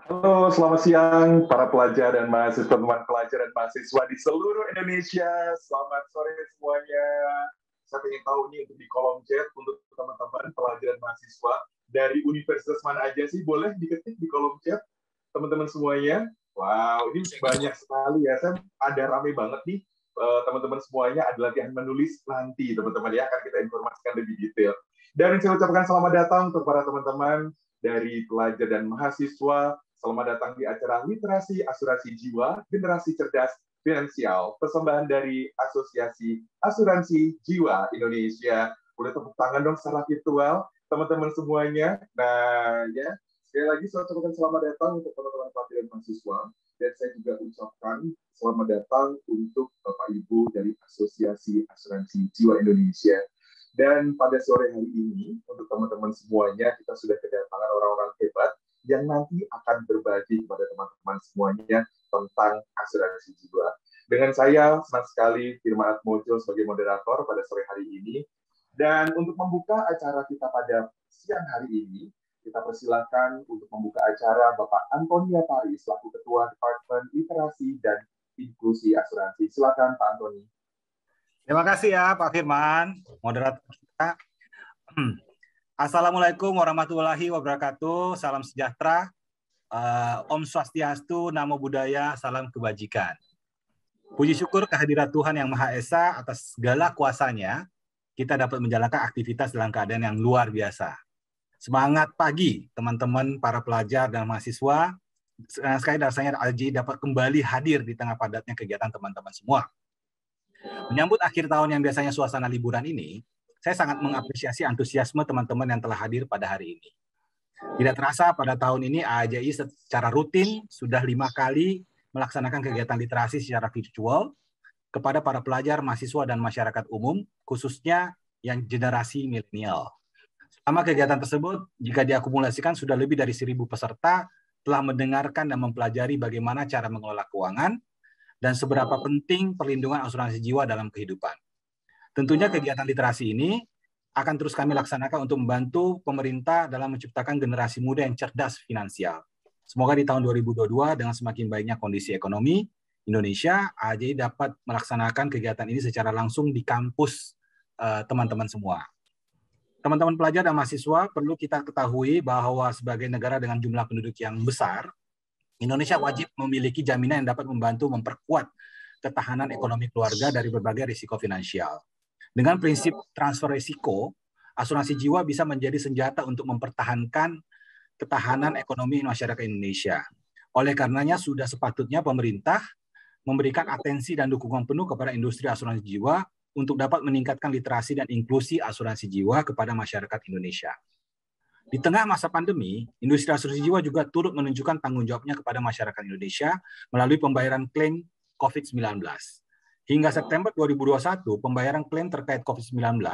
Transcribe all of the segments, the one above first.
Halo, selamat siang para pelajar dan mahasiswa, teman pelajar dan mahasiswa di seluruh Indonesia. Selamat sore semuanya. Saya ingin tahu nih untuk di kolom chat untuk teman-teman pelajar dan mahasiswa dari universitas mana aja sih? Boleh diketik di kolom chat teman-teman semuanya. Wow, ini banyak sekali ya. Saya ada rame banget nih. Teman-teman semuanya ada latihan menulis nanti, teman-teman ya. Akan kita informasikan lebih detail. Dan saya ucapkan selamat datang untuk para teman-teman dari pelajar dan mahasiswa. Selamat datang di acara Literasi Asuransi Jiwa Generasi Cerdas Finansial, persembahan dari Asosiasi Asuransi Jiwa Indonesia. Boleh tepuk tangan dong secara virtual, teman-teman semuanya. Nah, ya, sekali lagi saya ucapkan selamat datang untuk teman-teman pelajar dan mahasiswa. Dan saya juga ucapkan selamat datang untuk Bapak Ibu dari Asosiasi Asuransi Jiwa Indonesia. Dan pada sore hari ini, untuk teman-teman semuanya, kita sudah kedatangan orang-orang hebat yang nanti akan berbagi kepada teman-teman semuanya tentang asuransi jiwa. Dengan saya, senang sekali Firman Atmojo sebagai moderator pada sore hari ini. Dan untuk membuka acara kita pada siang hari ini, kita persilahkan untuk membuka acara Bapak Antonia Pari, selaku Ketua Departemen Literasi dan Inklusi Asuransi. Silakan Pak Antoni. Terima kasih ya Pak Firman, moderator kita. Assalamualaikum warahmatullahi wabarakatuh, salam sejahtera, Om Swastiastu, Namo Buddhaya, salam kebajikan. Puji syukur kehadirat Tuhan Yang Maha Esa atas segala kuasanya, kita dapat menjalankan aktivitas dalam keadaan yang luar biasa. Semangat pagi teman-teman para pelajar dan mahasiswa, sekali rasanya Alji dapat kembali hadir di tengah padatnya kegiatan teman-teman semua. Menyambut akhir tahun yang biasanya suasana liburan ini, saya sangat mengapresiasi antusiasme teman-teman yang telah hadir pada hari ini. Tidak terasa pada tahun ini AAJI secara rutin sudah 5 kali melaksanakan kegiatan literasi secara virtual kepada para pelajar, mahasiswa, dan masyarakat umum, khususnya yang generasi milenial. Selama kegiatan tersebut, jika diakumulasikan sudah lebih dari 1.000 peserta telah mendengarkan dan mempelajari bagaimana cara mengelola keuangan dan seberapa penting perlindungan asuransi jiwa dalam kehidupan. Tentunya kegiatan literasi ini akan terus kami laksanakan untuk membantu pemerintah dalam menciptakan generasi muda yang cerdas finansial. Semoga di tahun 2022 dengan semakin baiknya kondisi ekonomi Indonesia, AAJI dapat melaksanakan kegiatan ini secara langsung di kampus teman-teman semua. Teman-teman pelajar dan mahasiswa perlu kita ketahui bahwa sebagai negara dengan jumlah penduduk yang besar, Indonesia wajib memiliki jaminan yang dapat membantu memperkuat ketahanan ekonomi keluarga dari berbagai risiko finansial. Dengan prinsip transfer risiko, asuransi jiwa bisa menjadi senjata untuk mempertahankan ketahanan ekonomi masyarakat Indonesia. Oleh karenanya sudah sepatutnya pemerintah memberikan atensi dan dukungan penuh kepada industri asuransi jiwa untuk dapat meningkatkan literasi dan inklusi asuransi jiwa kepada masyarakat Indonesia. Di tengah masa pandemi, industri asuransi jiwa juga turut menunjukkan tanggung jawabnya kepada masyarakat Indonesia melalui pembayaran klaim COVID-19. Hingga September 2021, pembayaran klaim terkait COVID-19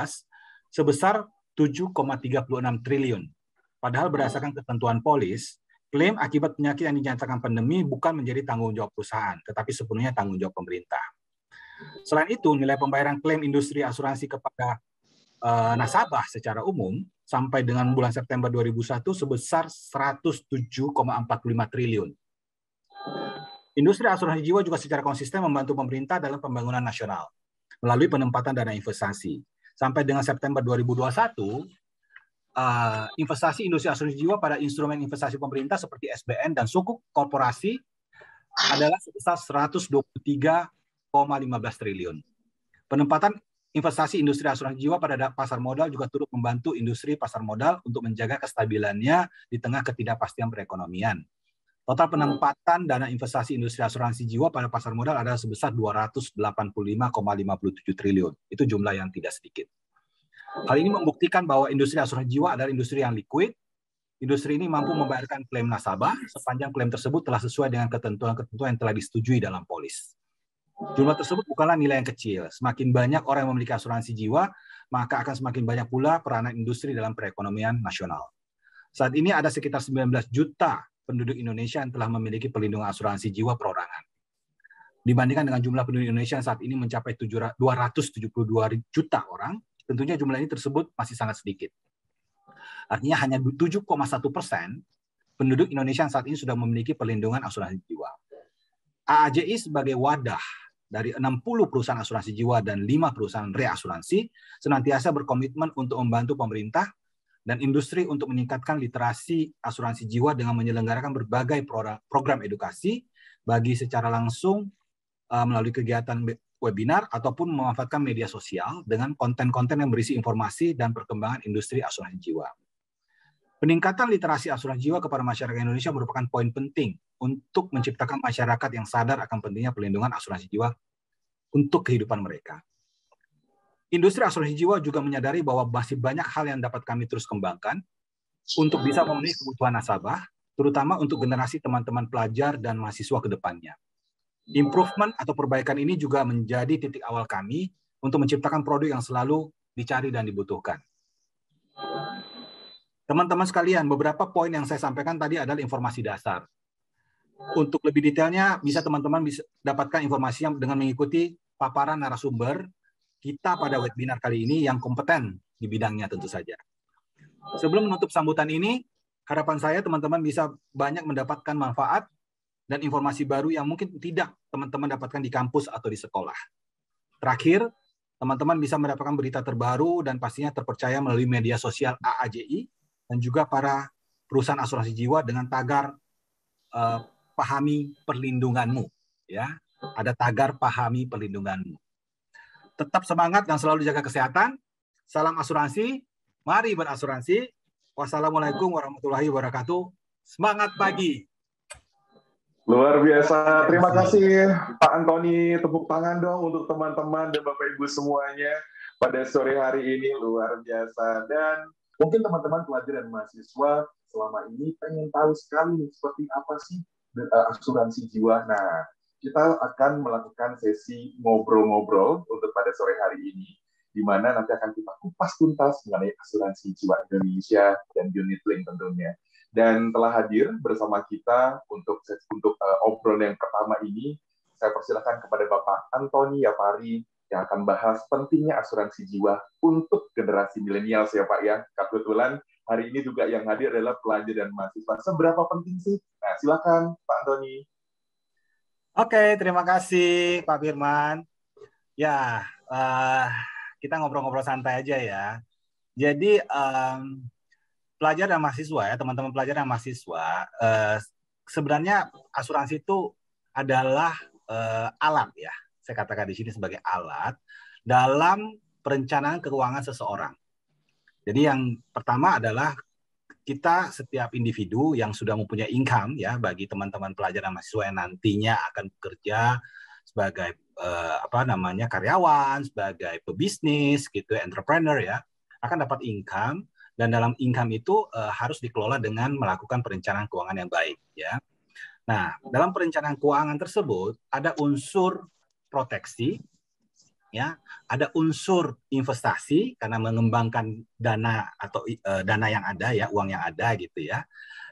sebesar 7,36 triliun. Padahal berdasarkan ketentuan polis, klaim akibat penyakit yang dinyatakan pandemi bukan menjadi tanggung jawab perusahaan, tetapi sepenuhnya tanggung jawab pemerintah. Selain itu, nilai pembayaran klaim industri asuransi kepada nasabah secara umum sampai dengan bulan September 2001 sebesar 107,45 triliun. Industri asuransi jiwa juga secara konsisten membantu pemerintah dalam pembangunan nasional melalui penempatan dana investasi. Sampai dengan September 2021, investasi industri asuransi jiwa pada instrumen investasi pemerintah seperti SBN dan sukuk korporasi adalah sebesar 123,15 triliun. Penempatan investasi industri asuransi jiwa pada pasar modal juga turut membantu industri pasar modal untuk menjaga kestabilannya di tengah ketidakpastian perekonomian. Total penempatan dana investasi industri asuransi jiwa pada pasar modal adalah sebesar 285,57 triliun. Itu jumlah yang tidak sedikit. Hal ini membuktikan bahwa industri asuransi jiwa adalah industri yang liquid. Industri ini mampu membayarkan klaim nasabah sepanjang klaim tersebut telah sesuai dengan ketentuan-ketentuan yang telah disetujui dalam polis. Jumlah tersebut bukanlah nilai yang kecil. Semakin banyak orang yang memiliki asuransi jiwa, maka akan semakin banyak pula peranan industri dalam perekonomian nasional. Saat ini ada sekitar 19 juta penduduk Indonesia yang telah memiliki perlindungan asuransi jiwa perorangan. Dibandingkan dengan jumlah penduduk Indonesia yang saat ini mencapai 272 juta orang, tentunya jumlah ini tersebut masih sangat sedikit. Artinya hanya 7,1% penduduk Indonesia yang saat ini sudah memiliki perlindungan asuransi jiwa. AAJI sebagai wadah dari 60 perusahaan asuransi jiwa dan 5 perusahaan reasuransi senantiasa berkomitmen untuk membantu pemerintah dan industri untuk meningkatkan literasi asuransi jiwa dengan menyelenggarakan berbagai program edukasi bagi secara langsung melalui kegiatan webinar ataupun memanfaatkan media sosial dengan konten-konten yang berisi informasi dan perkembangan industri asuransi jiwa. Peningkatan literasi asuransi jiwa kepada masyarakat Indonesia merupakan poin penting untuk menciptakan masyarakat yang sadar akan pentingnya perlindungan asuransi jiwa untuk kehidupan mereka. Industri asuransi jiwa juga menyadari bahwa masih banyak hal yang dapat kami terus kembangkan untuk bisa memenuhi kebutuhan nasabah, terutama untuk generasi teman-teman pelajar dan mahasiswa ke depannya. Improvement atau perbaikan ini juga menjadi titik awal kami untuk menciptakan produk yang selalu dicari dan dibutuhkan. Teman-teman sekalian, beberapa poin yang saya sampaikan tadi adalah informasi dasar. Untuk lebih detailnya, bisa teman-teman bisa dapatkan informasinya dengan mengikuti paparan narasumber kita pada webinar kali ini yang kompeten di bidangnya tentu saja. Sebelum menutup sambutan ini, harapan saya teman-teman bisa banyak mendapatkan manfaat dan informasi baru yang mungkin tidak teman-teman dapatkan di kampus atau di sekolah. Terakhir, teman-teman bisa mendapatkan berita terbaru dan pastinya terpercaya melalui media sosial AAJI dan juga para perusahaan asuransi jiwa dengan tagar pahami perlindunganmu, ya. Ada tagar pahami perlindunganmu. Tetap semangat dan selalu jaga kesehatan. Salam asuransi, mari berasuransi. Wassalamualaikum warahmatullahi wabarakatuh. Semangat pagi. Luar biasa. Terima kasih Pak Antoni. Tepuk tangan dong untuk teman-teman dan Bapak Ibu semuanya pada sore hari ini. Luar biasa. Dan mungkin teman-teman pelajar dan mahasiswa selama ini pengen tahu sekali nih, seperti apa sih asuransi jiwa. Nah, kita akan melakukan sesi ngobrol-ngobrol untuk pada sore hari ini, di mana nanti akan kita kupas tuntas mengenai asuransi jiwa Indonesia dan unit link tentunya. Dan telah hadir bersama kita untuk obrolan yang pertama ini, saya persilakan kepada Bapak Antoni Yapari yang akan bahas pentingnya asuransi jiwa untuk generasi milenial ya Pak ya. Kebetulan hari ini juga yang hadir adalah pelajar dan mahasiswa. Seberapa penting sih? Nah, silakan Pak Antoni. Oke, terima kasih Pak Firman. Ya, kita ngobrol-ngobrol santai aja ya. Jadi pelajar dan mahasiswa ya, teman-teman pelajar dan mahasiswa, sebenarnya asuransi itu adalah alat ya. Saya katakan di sini sebagai alat dalam perencanaan keuangan seseorang. Jadi yang pertama adalah kita setiap individu yang sudah mempunyai income ya, bagi teman-teman pelajar dan mahasiswa yang nantinya akan bekerja sebagai karyawan, sebagai pebisnis gitu, entrepreneur ya, akan dapat income, dan dalam income itu harus dikelola dengan melakukan perencanaan keuangan yang baik ya. Nah, dalam perencanaan keuangan tersebut ada unsur proteksi ya, ada unsur investasi karena mengembangkan dana atau dana yang ada ya, uang yang ada gitu ya.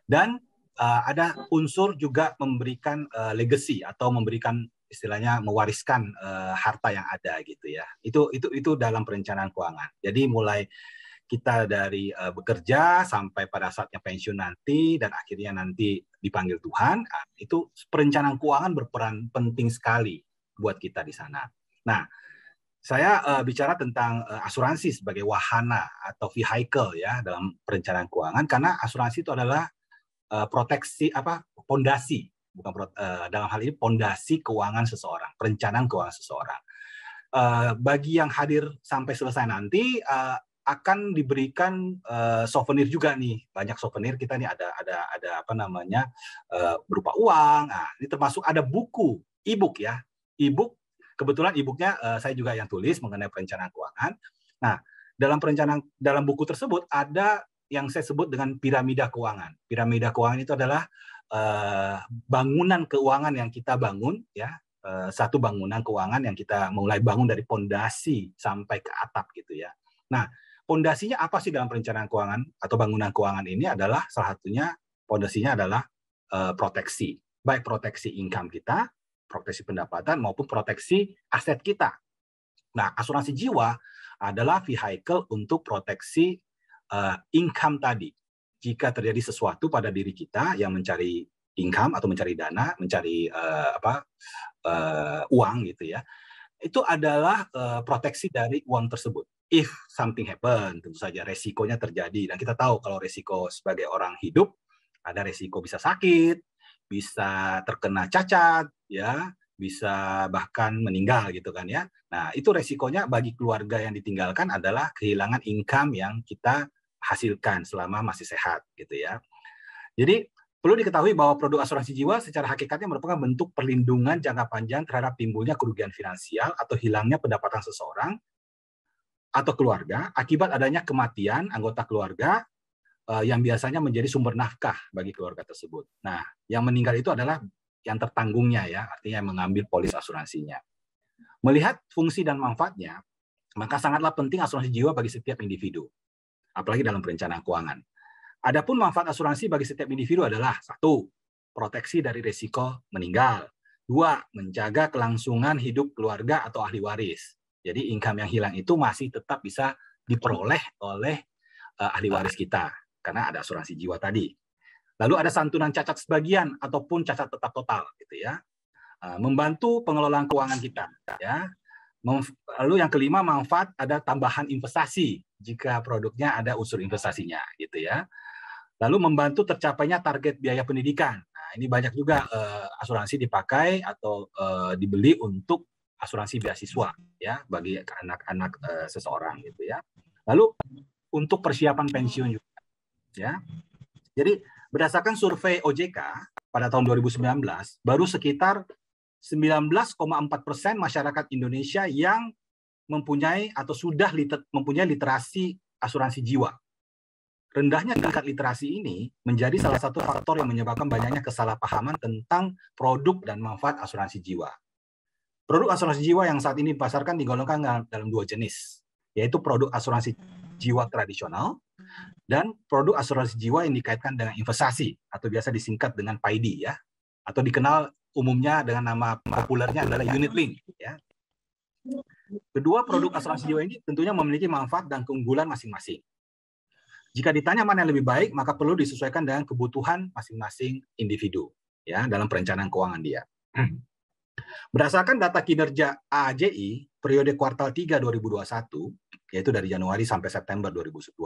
Dan ada unsur juga memberikan legacy atau memberikan istilahnya mewariskan harta yang ada gitu ya. Itu dalam perencanaan keuangan. Jadi mulai kita dari bekerja sampai pada saatnya pensiun nanti dan akhirnya nanti dipanggil Tuhan, itu perencanaan keuangan berperan penting sekali buat kita di sana. Nah, saya bicara tentang asuransi sebagai wahana atau vehicle ya dalam perencanaan keuangan, karena asuransi itu adalah pondasi, dalam hal ini pondasi keuangan seseorang, perencanaan keuangan seseorang. Bagi yang hadir sampai selesai nanti akan diberikan souvenir juga nih, banyak souvenir kita nih, ada berupa uang. Nah, ini termasuk ada buku e-book ya, e-book. Kebetulan e-booknya saya juga yang tulis mengenai perencanaan keuangan. Nah, dalam buku tersebut ada yang saya sebut dengan piramida keuangan. Piramida keuangan itu adalah bangunan keuangan yang kita bangun, ya, satu bangunan keuangan yang kita mulai bangun dari pondasi sampai ke atap gitu ya. Nah, pondasinya apa sih dalam perencanaan keuangan atau bangunan keuangan ini? Adalah salah satunya pondasinya adalah proteksi, baik proteksi income kita, proteksi pendapatan maupun proteksi aset kita. Nah, asuransi jiwa adalah vehicle untuk proteksi income tadi. jika terjadi sesuatu pada diri kita yang mencari income atau mencari dana, mencari uang gitu ya, itu adalah proteksi dari uang tersebut. If something happen, tentu saja resikonya terjadi. Dan kita tahu kalau resiko sebagai orang hidup, ada resiko bisa sakit, bisa terkena cacat, ya, bisa bahkan meninggal gitu kan ya. Nah, itu resikonya bagi keluarga yang ditinggalkan adalah kehilangan income yang kita hasilkan selama masih sehat gitu ya. Jadi perlu diketahui bahwa produk asuransi jiwa secara hakikatnya merupakan bentuk perlindungan jangka panjang terhadap timbulnya kerugian finansial atau hilangnya pendapatan seseorang atau keluarga akibat adanya kematian anggota keluarga yang biasanya menjadi sumber nafkah bagi keluarga tersebut. Nah, yang meninggal itu adalah yang tertanggungnya ya, artinya yang mengambil polis asuransinya. Melihat fungsi dan manfaatnya, maka sangatlah penting asuransi jiwa bagi setiap individu, apalagi dalam perencanaan keuangan. Adapun manfaat asuransi bagi setiap individu adalah 1. Proteksi dari risiko meninggal. 2. Menjaga kelangsungan hidup keluarga atau ahli waris. Jadi income yang hilang itu masih tetap bisa diperoleh oleh ahli waris kita, karena ada asuransi jiwa tadi. Lalu ada santunan cacat sebagian ataupun cacat tetap total, gitu ya. Membantu pengelolaan keuangan kita, ya. Lalu yang kelima, manfaat ada tambahan investasi jika produknya ada unsur investasinya, gitu ya. Lalu membantu tercapainya target biaya pendidikan. Nah, ini banyak juga asuransi dipakai atau dibeli untuk asuransi beasiswa, ya, bagi anak-anak seseorang, gitu ya. Lalu untuk persiapan pensiun juga, ya. Jadi berdasarkan survei OJK pada tahun 2019, baru sekitar 19,4% masyarakat Indonesia yang mempunyai atau sudah mempunyai literasi asuransi jiwa. Rendahnya tingkat literasi ini menjadi salah satu faktor yang menyebabkan banyaknya kesalahpahaman tentang produk dan manfaat asuransi jiwa. Produk asuransi jiwa yang saat ini dipasarkan digolongkan dalam 2 jenis, yaitu produk asuransi jiwa tradisional dan produk asuransi jiwa yang dikaitkan dengan investasi atau biasa disingkat dengan PAID, ya, atau dikenal umumnya dengan nama populernya adalah unit link, ya. Kedua produk asuransi jiwa ini tentunya memiliki manfaat dan keunggulan masing-masing. Jika ditanya mana yang lebih baik, maka perlu disesuaikan dengan kebutuhan masing-masing individu, ya, dalam perencanaan keuangan dia. Berdasarkan data kinerja AAJI periode kuartal 3 2021, yaitu dari Januari sampai September 2021,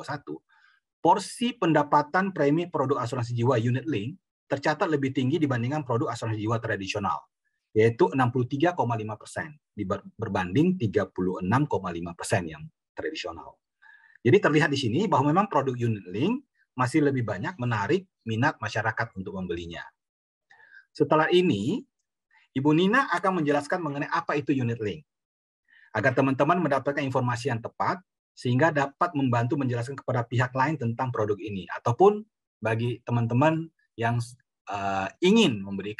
porsi pendapatan premi produk asuransi jiwa unit link tercatat lebih tinggi dibandingkan produk asuransi jiwa tradisional, yaitu 63,5% berbanding 36,5% yang tradisional. Jadi terlihat di sini bahwa memang produk unit link masih lebih banyak menarik minat masyarakat untuk membelinya. Setelah ini, Ibu Nina akan menjelaskan mengenai apa itu unit link, agar teman-teman mendapatkan informasi yang tepat, sehingga dapat membantu menjelaskan kepada pihak lain tentang produk ini, ataupun bagi teman-teman yang ingin membeli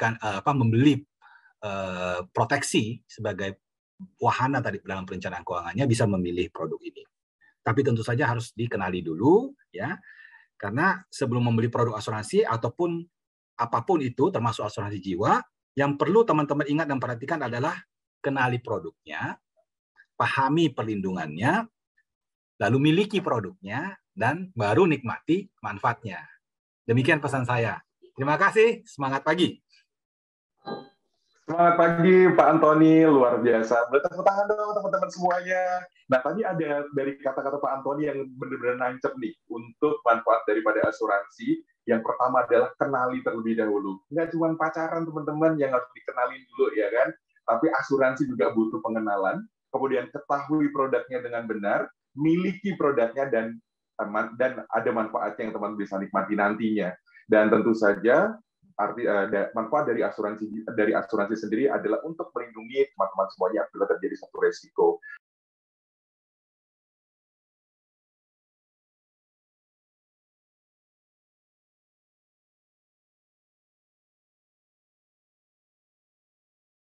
proteksi sebagai wahana tadi dalam perencanaan keuangannya, bisa memilih produk ini. Tapi tentu saja harus dikenali dulu, ya, karena sebelum membeli produk asuransi ataupun apapun itu, termasuk asuransi jiwa, yang perlu teman-teman ingat dan perhatikan adalah kenali produknya, pahami perlindungannya, lalu miliki produknya, dan baru nikmati manfaatnya. Demikian pesan saya. Terima kasih, semangat pagi. Selamat pagi Pak Antoni, luar biasa. Bertepuk tangan dong teman-teman semuanya. Nah, tadi ada dari kata-kata Pak Antoni yang benar-benar nancep nih untuk manfaat daripada asuransi. Yang pertama adalah kenali terlebih dahulu. Nggak cuma pacaran teman-teman yang harus dikenalin dulu, ya kan? Tapi asuransi juga butuh pengenalan. Kemudian ketahui produknya dengan benar, miliki produknya, dan ada manfaatnya yang teman bisa nikmati nantinya. Dan tentu saja manfaat dari asuransi sendiri adalah untuk melindungi teman-teman semuanya bila terjadi satu resiko.